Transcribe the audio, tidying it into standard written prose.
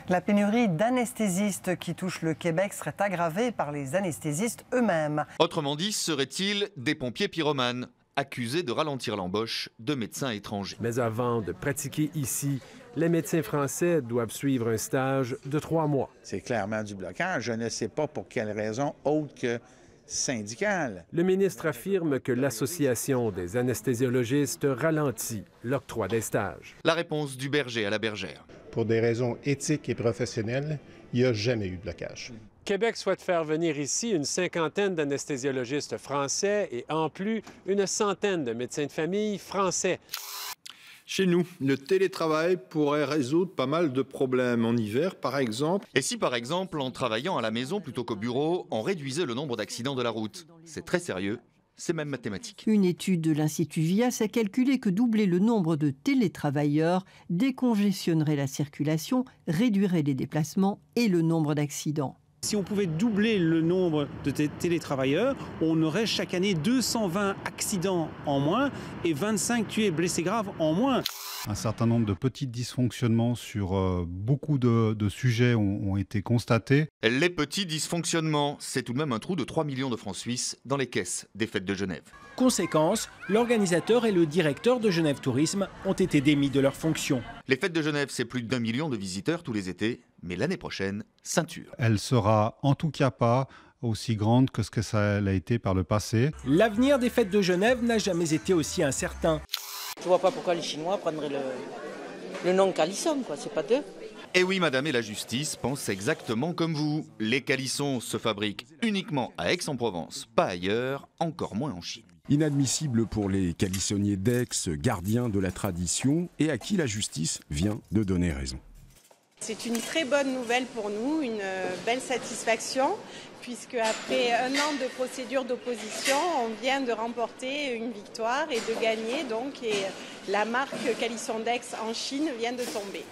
La pénurie d'anesthésistes qui touche le Québec serait aggravée par les anesthésistes eux-mêmes. Autrement dit, seraient-ils des pompiers pyromanes, accusés de ralentir l'embauche de médecins étrangers. Mais avant de pratiquer ici, les médecins français doivent suivre un stage de 3 mois. C'est clairement du blocage. Je ne sais pas pour quelle raison autre que syndicale. Le ministre affirme que l'Association des anesthésiologistes ralentit l'octroi des stages. La réponse du berger à la bergère. Pour des raisons éthiques et professionnelles, il n'y a jamais eu de blocage. Québec souhaite faire venir ici une 50aine d'anesthésiologistes français et en plus une centaine de médecins de famille français. Chez nous, le télétravail pourrait résoudre pas mal de problèmes en hiver, par exemple. Et si, par exemple, en travaillant à la maison plutôt qu'au bureau, on réduisait le nombre d'accidents de la route? C'est très sérieux, c'est même mathématique. Une étude de l'Institut Vias a calculé que doubler le nombre de télétravailleurs décongestionnerait la circulation, réduirait les déplacements et le nombre d'accidents. Si on pouvait doubler le nombre de télétravailleurs, on aurait chaque année 220 accidents en moins et 25 tués et blessés graves en moins. Un certain nombre de petits dysfonctionnements sur beaucoup de sujets ont été constatés. Les petits dysfonctionnements, c'est tout de même un trou de 3 millions de francs suisses dans les caisses des fêtes de Genève. Conséquence, l'organisateur et le directeur de Genève Tourisme ont été démis de leurs fonctions. Les fêtes de Genève, c'est plus d'1 million de visiteurs tous les étés, mais l'année prochaine, ceinture. Elle sera en tout cas pas aussi grande que ce que ça l'a été par le passé. L'avenir des fêtes de Genève n'a jamais été aussi incertain. Je vois pas pourquoi les Chinois prendraient le nom Calisson, quoi, c'est pas d'eux. Et oui, madame, et la justice pense exactement comme vous. Les calissons se fabriquent uniquement à Aix-en-Provence, pas ailleurs, encore moins en Chine. Inadmissible pour les calissonniers d'Aix, gardiens de la tradition, et à qui la justice vient de donner raison. C'est une très bonne nouvelle pour nous, une belle satisfaction, puisque après 1 an de procédure d'opposition, on vient de remporter une victoire et de gagner, donc, et la marque Calisson d'Aix en Chine vient de tomber.